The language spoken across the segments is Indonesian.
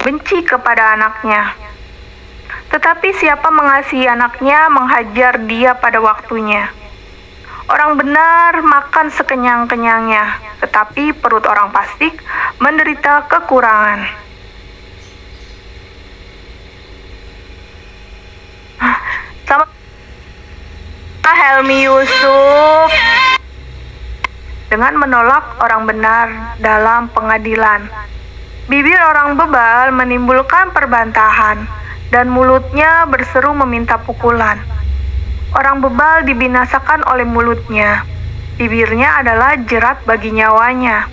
benci kepada anaknya. Tetapi siapa mengasihi anaknya, menghajar dia pada waktunya. Orang benar makan sekenyang-kenyangnya, tetapi perut orang fasik menderita kekurangan. Sama Helmi Yusuf dengan menolak orang benar dalam pengadilan. Bibir orang bebal menimbulkan perbantahan, dan mulutnya berseru meminta pukulan. Orang bebal dibinasakan oleh mulutnya. Bibirnya adalah jerat bagi nyawanya.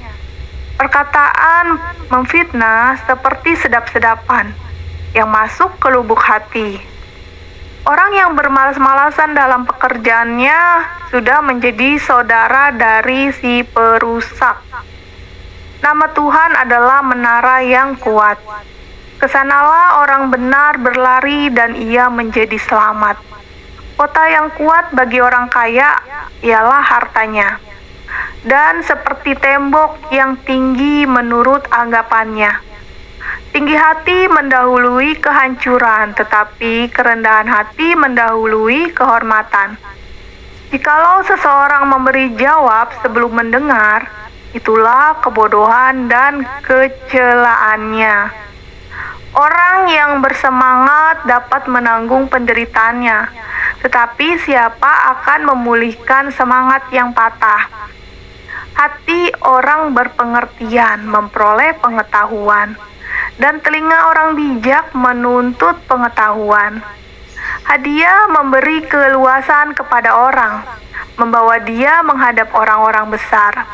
Perkataan memfitnah seperti sedap-sedapan yang masuk ke lubuk hati. Orang yang bermalas-malasan dalam pekerjaannya sudah menjadi saudara dari si perusak. Nama Tuhan adalah menara yang kuat. Kesanalah orang benar berlari dan ia menjadi selamat. Kota yang kuat bagi orang kaya ialah hartanya, dan seperti tembok yang tinggi menurut anggapannya. Tinggi hati mendahului kehancuran, tetapi kerendahan hati mendahului kehormatan. Jikalau seseorang memberi jawab sebelum mendengar, itulah kebodohan dan kecelaannya. Orang yang bersemangat dapat menanggung penderitaannya, tetapi siapa akan memulihkan semangat yang patah? Hati orang berpengertian memperoleh pengetahuan, dan telinga orang bijak menuntut pengetahuan. Hadiah memberi keluasan kepada orang, membawa dia menghadap orang-orang besar.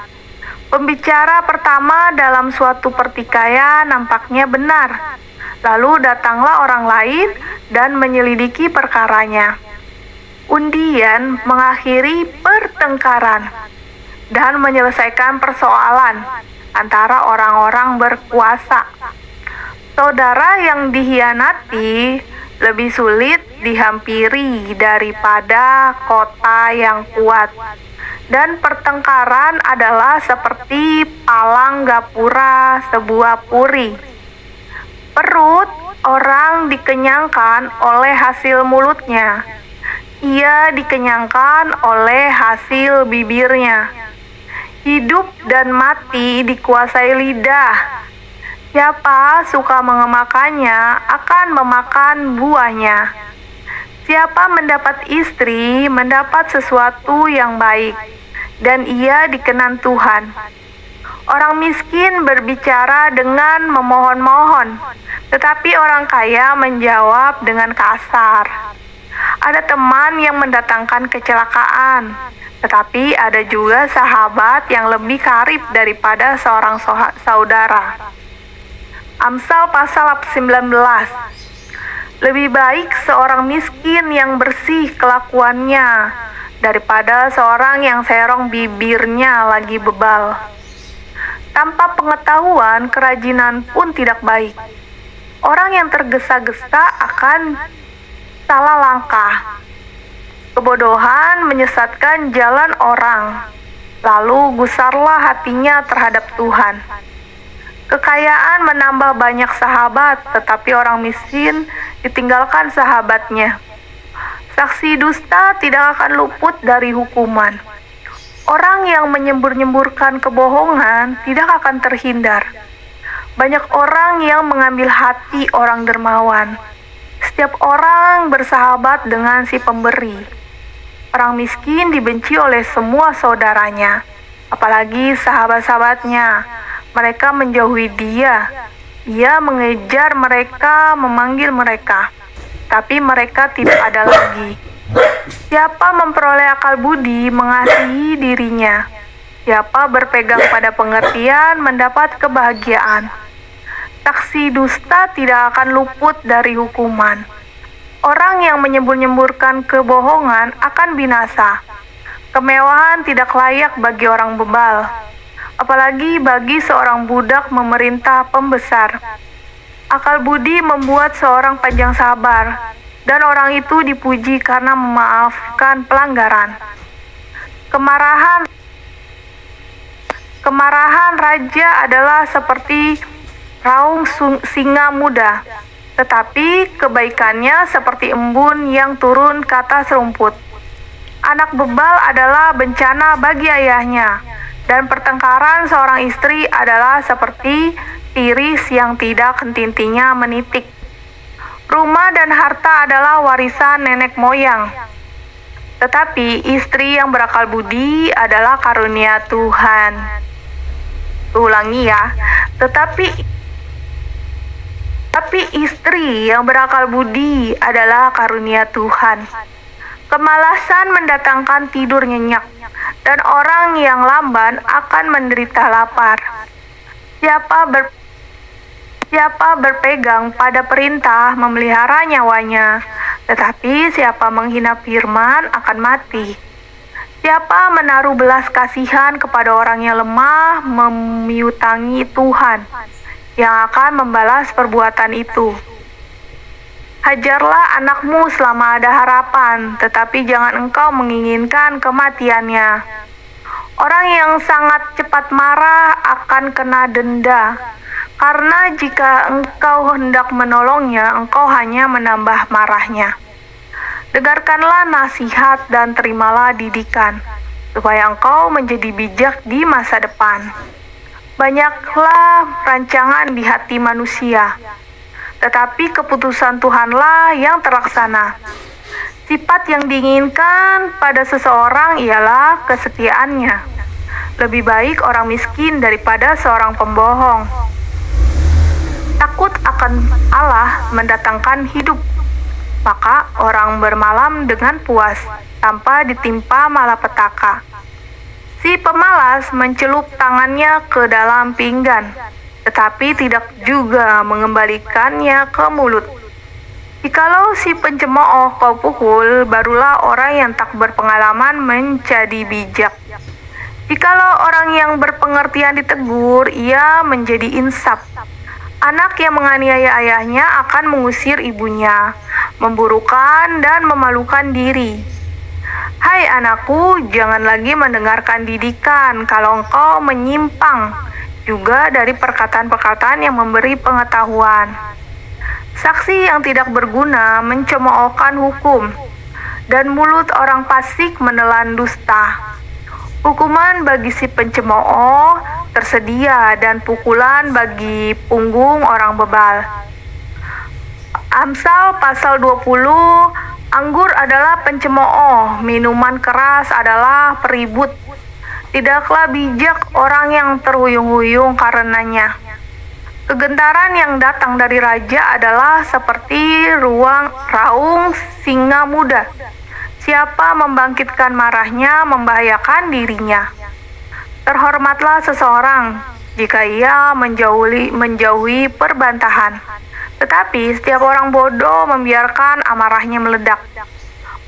Pembicara pertama dalam suatu pertikaian nampaknya benar. Lalu datanglah orang lain dan menyelidiki perkaranya. Undian mengakhiri pertengkaran dan menyelesaikan persoalan antara orang-orang berkuasa. Saudara yang dihianati lebih sulit dihampiri daripada kota yang kuat. Dan pertengkaran adalah seperti palang gapura sebuah puri. Perut orang dikenyangkan oleh hasil mulutnya. Ia dikenyangkan oleh hasil bibirnya. Hidup dan mati dikuasai lidah. Siapa suka mengemakannya akan memakan buahnya. Siapa mendapat istri mendapat sesuatu yang baik, dan ia dikenan Tuhan. Orang miskin berbicara dengan memohon-mohon, tetapi orang kaya menjawab dengan kasar. Ada teman yang mendatangkan kecelakaan, tetapi ada juga sahabat yang lebih karib daripada seorang saudara. Amsal pasal 19. Lebih baik seorang miskin yang bersih kelakuannya daripada seorang yang serong bibirnya lagi bebal. Tanpa pengetahuan, kerajinan pun tidak baik. Orang yang tergesa-gesa akan salah langkah. Kebodohan menyesatkan jalan orang, lalu gusarlah hatinya terhadap Tuhan. Kekayaan menambah banyak sahabat, tetapi orang miskin ditinggalkan sahabatnya. Saksi dusta tidak akan luput dari hukuman. Orang yang menyembur-nyemburkan kebohongan tidak akan terhindar. Banyak orang yang mengambil hati orang dermawan. Setiap orang bersahabat dengan si pemberi. Orang miskin dibenci oleh semua saudaranya, apalagi sahabat-sahabatnya. Mereka menjauhi dia. Ia mengejar mereka, memanggil mereka, tapi mereka tidak ada lagi. Siapa memperoleh akal budi mengasihi dirinya. Siapa berpegang pada pengertian mendapat kebahagiaan. Saksi dusta tidak akan luput dari hukuman. Orang yang menyembur-nyemburkan kebohongan akan binasa. Kemewahan tidak layak bagi orang bebal, apalagi bagi seorang budak memerintah pembesar. Akal budi membuat seorang panjang sabar, dan orang itu dipuji karena memaafkan pelanggaran. Kemarahan raja adalah seperti raung singa muda, tetapi kebaikannya seperti embun yang turun ke atas rumput. Anak bebal adalah bencana bagi ayahnya, dan pertengkaran seorang istri adalah seperti tiris yang tidak henti-hentinya menitik. Rumah dan harta adalah warisan nenek moyang, tetapi istri yang berakal budi adalah karunia Tuhan. Ulangi ya, tapi istri yang berakal budi adalah karunia Tuhan. Kemalasan mendatangkan tidur nyenyak, dan orang yang lamban akan menderita lapar. Siapa berpegang pada perintah memelihara nyawanya, tetapi siapa menghina firman akan mati. Siapa menaruh belas kasihan kepada orang yang lemah memiutangi Tuhan, yang akan membalas perbuatan itu. Hajarlah anakmu selama ada harapan, tetapi jangan engkau menginginkan kematiannya. Orang yang sangat cepat marah akan kena denda, karena jika engkau hendak menolongnya, engkau hanya menambah marahnya. Dengarkanlah nasihat dan terimalah didikan, supaya engkau menjadi bijak di masa depan. Banyaklah rancangan di hati manusia, tetapi keputusan Tuhanlah yang terlaksana. Sifat yang diinginkan pada seseorang ialah kesetiaannya. Lebih baik orang miskin daripada seorang pembohong. Takut akan Allah mendatangkan hidup, maka orang bermalam dengan puas tanpa ditimpa malapetaka. Si pemalas mencelup tangannya ke dalam pinggan, tetapi tidak juga mengembalikannya ke mulut. Jikalau si pencemooh kau pukul, barulah orang yang tak berpengalaman menjadi bijak. Jikalau orang yang berpengertian ditegur, ia menjadi insaf. Anak yang menganiaya ayahnya akan mengusir ibunya, memburukan dan memalukan diri. Hai anakku, jangan lagi mendengarkan didikan kalau engkau menyimpang juga dari perkataan-perkataan yang memberi pengetahuan. Saksi yang tidak berguna mencemoohkan hukum, dan mulut orang fasik menelan dusta. Hukuman bagi si pencemooh tersedia, dan pukulan bagi punggung orang bebal. Amsal pasal 20, anggur adalah pencemooh, minuman keras adalah peribut. Tidaklah bijak orang yang terhuyung-huyung karenanya. Kegentaran yang datang dari raja adalah seperti raung singa muda. Siapa membangkitkan marahnya membahayakan dirinya. Terhormatlah seseorang jika ia menjauhi perbantahan. Tetapi setiap orang bodoh membiarkan amarahnya meledak.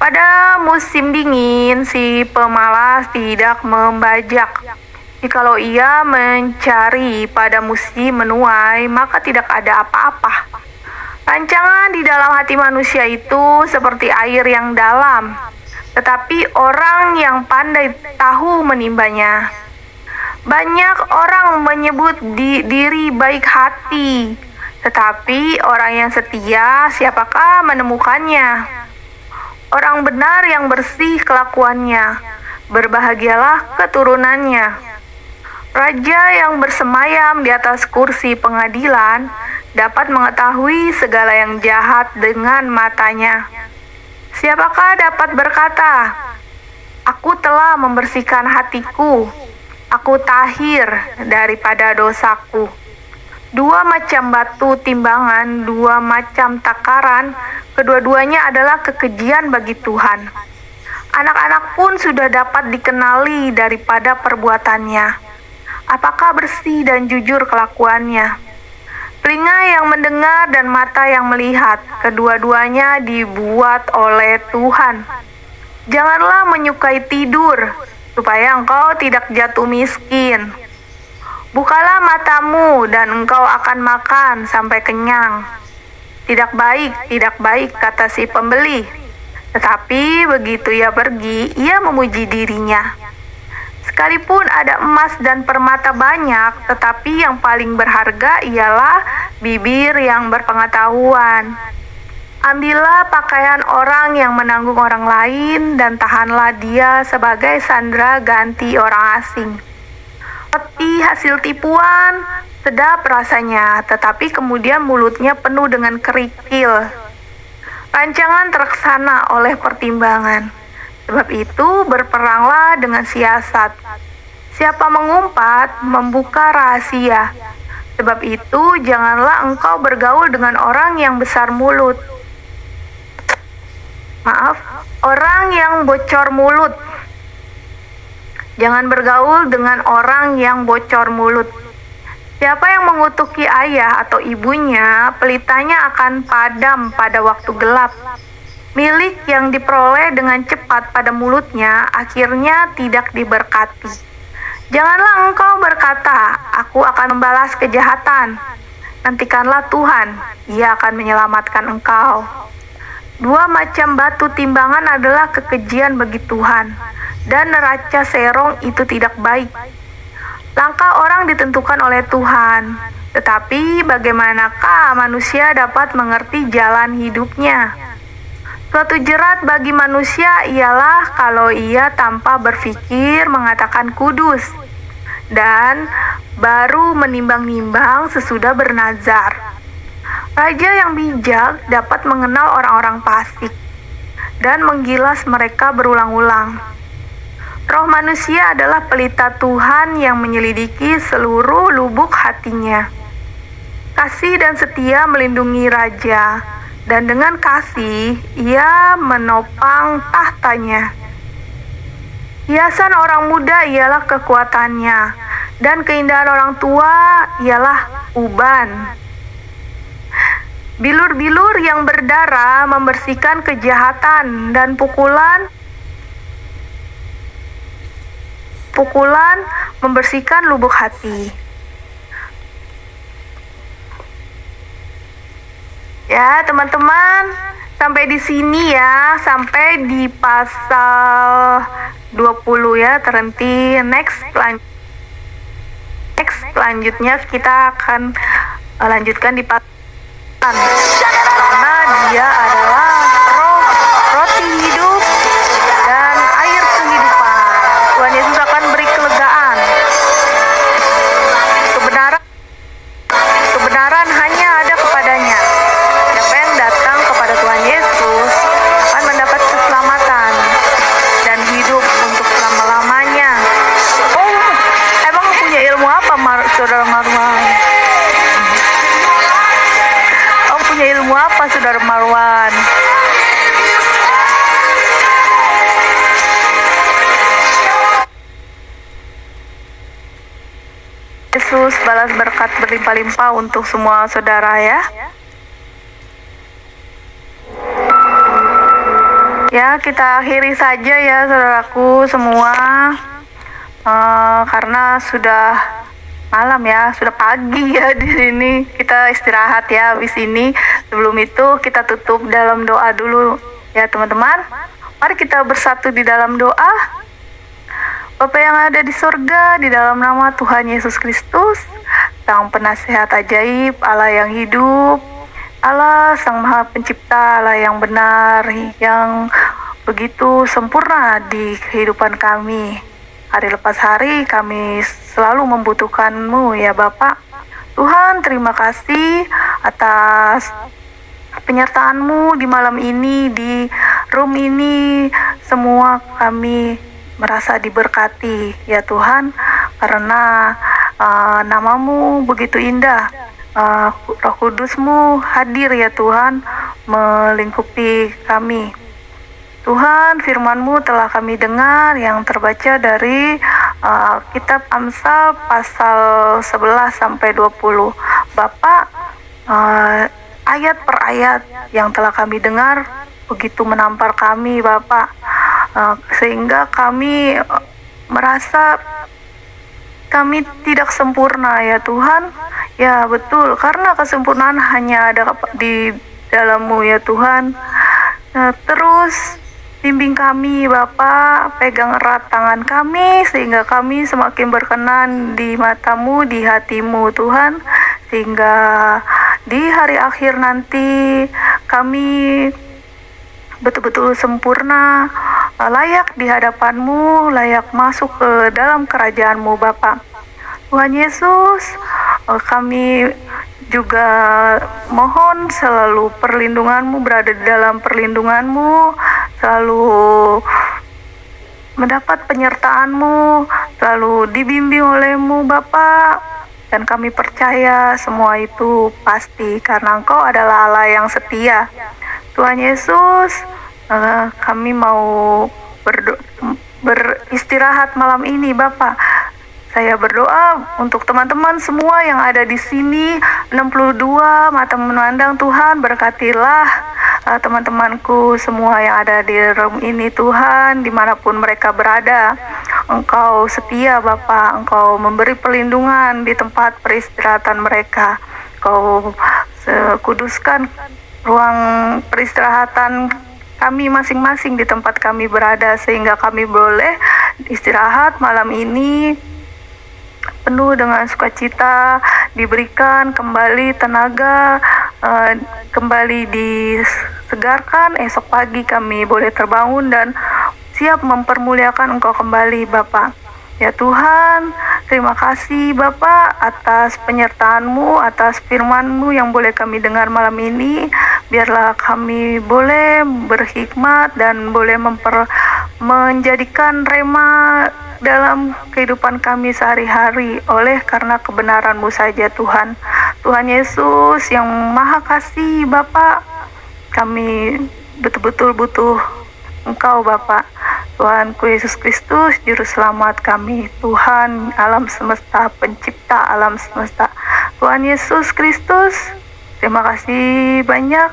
Pada musim dingin, si pemalas tidak membajak. Jikalau ia mencari pada musim menuai, maka tidak ada apa-apa. Rancangan di dalam hati manusia itu seperti air yang dalam, tetapi orang yang pandai tahu menimbanya. Banyak orang menyebut diri baik hati, tetapi orang yang setia, siapakah menemukannya? Orang benar yang bersih kelakuannya, berbahagialah keturunannya. Raja yang bersemayam di atas kursi pengadilan dapat mengetahui segala yang jahat dengan matanya. Siapakah dapat berkata, "Aku telah membersihkan hatiku, aku tahir daripada dosaku." Dua macam batu timbangan, dua macam takaran, kedua-duanya adalah kekejian bagi Tuhan. Anak-anak pun sudah dapat dikenali daripada perbuatannya. Apakah bersih dan jujur kelakuannya? Telinga yang mendengar dan mata yang melihat, kedua-duanya dibuat oleh Tuhan. Janganlah menyukai tidur, supaya engkau tidak jatuh miskin. Bukalah matamu, dan engkau akan makan sampai kenyang. Tidak baik, kata si pembeli. Tetapi begitu ia pergi, ia memuji dirinya. Sekalipun ada emas dan permata banyak, tetapi yang paling berharga ialah bibir yang berpengetahuan. Ambillah pakaian orang yang menanggung orang lain dan tahanlah dia sebagai sandera ganti orang asing. Roti hasil tipuan, sedap rasanya, tetapi kemudian mulutnya penuh dengan kerikil. Rancangan terlaksana oleh pertimbangan. Sebab itu berperanglah dengan siasat. Siapa mengumpat, membuka rahasia. Sebab itu janganlah engkau bergaul dengan orang yang besar mulut. Orang yang bocor mulut. Jangan bergaul dengan orang yang bocor mulut. Siapa yang mengutuki ayah atau ibunya, pelitanya akan padam pada waktu gelap. Milik yang diperoleh dengan cepat pada mulutnya, akhirnya tidak diberkati. Janganlah engkau berkata, aku akan membalas kejahatan. Nantikanlah Tuhan, Ia akan menyelamatkan engkau. Dua macam batu timbangan adalah kekejian bagi Tuhan, dan neraca serong itu tidak baik. Langkah orang ditentukan oleh Tuhan, tetapi bagaimanakah manusia dapat mengerti jalan hidupnya? Suatu jerat bagi manusia ialah kalau ia tanpa berpikir mengatakan kudus, dan baru menimbang-nimbang sesudah bernazar. Raja yang bijak dapat mengenal orang-orang fasik dan menggilas mereka berulang-ulang. Roh manusia adalah pelita Tuhan yang menyelidiki seluruh lubuk hatinya. Kasih dan setia melindungi raja, dan dengan kasih ia menopang tahtanya. Hiasan orang muda ialah kekuatannya, dan keindahan orang tua ialah uban. Bilur-bilur yang berdarah membersihkan kejahatan, dan pukulan membersihkan lubuk hati. Ya, teman-teman, sampai di sini ya, sampai di pasal 20 ya, terhenti. Next selanjutnya kita akan lanjutkan di pasal karena dia adalah roti hidup dan air kehidupan. Tuhan Yesus akan beri kelegaan. Kebenaran hanya ada kepadanya. Siapa yang datang kepada Tuhan Yesus akan mendapat keselamatan dan hidup untuk selama-lamanya. Oh, emang punya ilmu apa, Saudara Marwan? Punya ilmu apa, Saudara Marwan? Yesus balas berkat berlimpah-limpah untuk semua saudara ya. Ya, kita akhiri saja ya saudaraku semua, karena sudah malam ya, sudah pagi ya di sini. Kita istirahat ya habis ini. Sebelum itu kita tutup dalam doa dulu ya teman-teman. Mari kita bersatu di dalam doa. Bapa yang ada di surga, di dalam nama Tuhan Yesus Kristus, Sang Penasehat ajaib, Allah yang hidup, Allah Sang Maha Pencipta, Allah yang benar, yang begitu sempurna di kehidupan kami. Hari lepas hari kami selalu membutuhkan-Mu ya Bapak. Tuhan, terima kasih atas penyertaan-Mu di malam ini, di room ini. Semua kami merasa diberkati ya Tuhan, karena nama-Mu begitu indah. Roh Kudus-Mu hadir ya Tuhan, melingkupi kami. Tuhan, firman-Mu telah kami dengar yang terbaca dari kitab Amsal pasal 11 sampai 20. Bapak, ayat per ayat yang telah kami dengar begitu menampar kami Bapak, sehingga kami merasa kami tidak sempurna ya Tuhan. Ya betul, karena kesempurnaan hanya ada di dalam-Mu ya Tuhan. Terus Bimbing kami Bapa, pegang erat tangan kami sehingga kami semakin berkenan di mata-Mu, di hati-Mu Tuhan, sehingga di hari akhir nanti kami betul-betul sempurna, layak di hadapan-Mu, layak masuk ke dalam kerajaan-Mu Bapa. Tuhan Yesus, kami juga mohon selalu perlindungan-Mu, berada di dalam perlindungan-Mu, selalu mendapat penyertaan-Mu, selalu dibimbing oleh-Mu Bapa. Dan kami percaya semua itu pasti karena Engkau adalah Allah yang setia. Tuhan Yesus, kami mau beristirahat malam ini Bapa. Saya berdoa untuk teman-teman semua yang ada di sini, 62 mata memandang Tuhan, berkatilah teman-temanku semua yang ada di room ini Tuhan, dimanapun mereka berada. Engkau setia Bapa, Engkau memberi perlindungan di tempat peristirahatan mereka. Engkau kuduskan ruang peristirahatan kami masing-masing di tempat kami berada, sehingga kami boleh istirahat malam ini penuh dengan sukacita, diberikan kembali tenaga, kembali disegarkan. Esok pagi kami boleh terbangun dan siap mempermuliakan Engkau kembali Bapa. Ya Tuhan, terima kasih Bapa atas penyertaan-Mu, atas firman-Mu yang boleh kami dengar malam ini. Biarlah kami boleh berhikmat dan boleh menjadikan rema dalam kehidupan kami sehari-hari oleh karena kebenaran-Mu saja Tuhan. Tuhan Yesus yang Maha Kasih Bapa, kami betul-betul butuh Engkau Bapa. Tuhanku Yesus Kristus, Juru Selamat kami, Tuhan alam semesta, pencipta alam semesta. Tuhan Yesus Kristus, terima kasih banyak.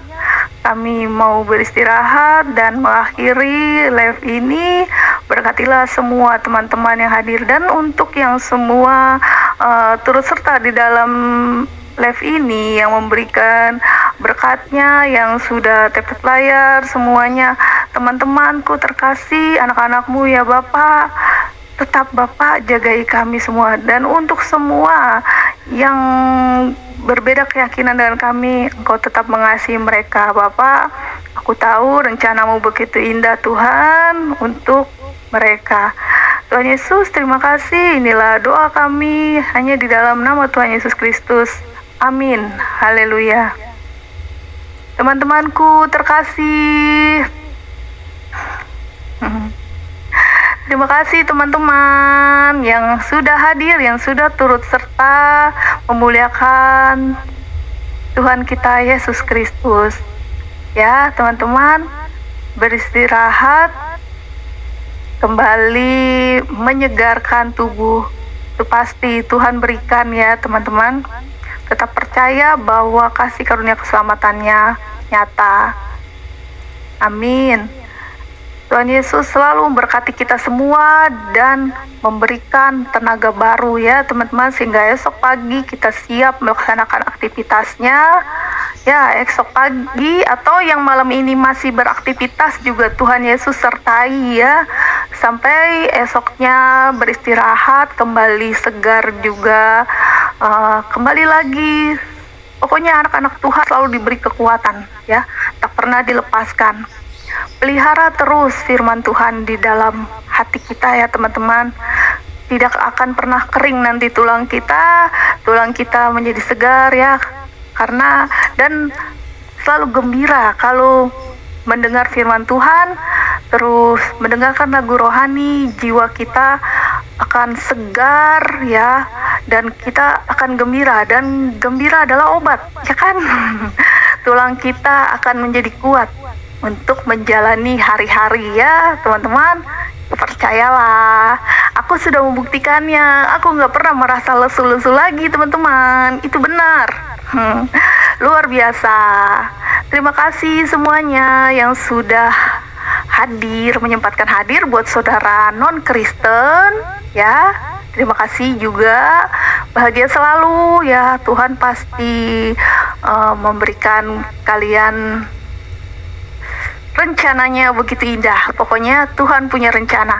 Kami mau beristirahat dan mengakhiri live ini. Berkatilah semua teman-teman yang hadir dan untuk yang semua turut serta di dalam live ini, yang memberikan berkatnya, yang sudah tap layar semuanya. Teman-temanku terkasih, anak-anak-Mu ya Bapak, tetap Bapak jagai kami semua. Dan untuk semua yang berbeda keyakinan dengan kami, Engkau tetap mengasihi mereka Bapak. Aku tahu rencana-Mu begitu indah Tuhan untuk mereka. Tuhan Yesus, terima kasih. Inilah doa kami hanya di dalam nama Tuhan Yesus Kristus. Amin. Haleluya. Teman-temanku terkasih, terima kasih teman-teman yang sudah hadir, yang sudah turut serta memuliakan Tuhan kita Yesus Kristus. Ya teman-teman, beristirahat, kembali menyegarkan tubuh. Itu pasti Tuhan berikan ya teman-teman. Tetap percaya bahwa kasih karunia keselamatannya nyata. Amin. Tuhan Yesus selalu memberkati kita semua dan memberikan tenaga baru ya teman-teman, sehingga esok pagi kita siap melaksanakan aktivitasnya. Ya, esok pagi atau yang malam ini masih beraktivitas juga Tuhan Yesus sertai ya. Sampai esoknya beristirahat, kembali segar juga, kembali lagi. Pokoknya anak-anak Tuhan selalu diberi kekuatan ya, tak pernah dilepaskan. Pelihara terus firman Tuhan di dalam hati kita ya teman-teman. Tidak akan pernah kering nanti tulang kita menjadi segar ya. Karena dan selalu gembira kalau mendengar firman Tuhan, terus mendengarkan lagu rohani, jiwa kita akan segar ya, dan kita akan gembira, dan gembira adalah obat ya kan. Tulang kita akan menjadi kuat untuk menjalani hari-hari ya teman-teman. Percayalah, aku sudah membuktikannya. Aku nggak pernah merasa lesu-lesu lagi teman-teman. Itu benar. Luar biasa. Terima kasih semuanya yang sudah hadir, menyempatkan hadir. Buat saudara non-Kristen ya, terima kasih juga. Bahagia selalu ya. Tuhan pasti memberikan kalian rencananya begitu indah. Pokoknya Tuhan punya rencana.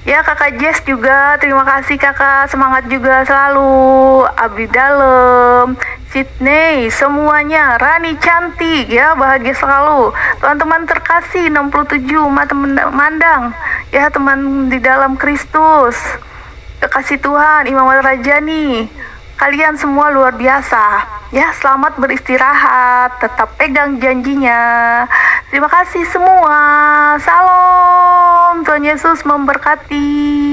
Ya kakak Jess juga, terima kasih kakak, semangat juga selalu. Abdi Dalem, Sydney, semuanya, Rani cantik ya, bahagia selalu. Teman-teman terkasih 67, teman mandang, ya teman di dalam Kristus. Kekasih Tuhan, Imam Rajani, kalian semua luar biasa. Ya, selamat beristirahat, tetap pegang janjinya. Terima kasih semua. Salam, Tuhan Yesus memberkati.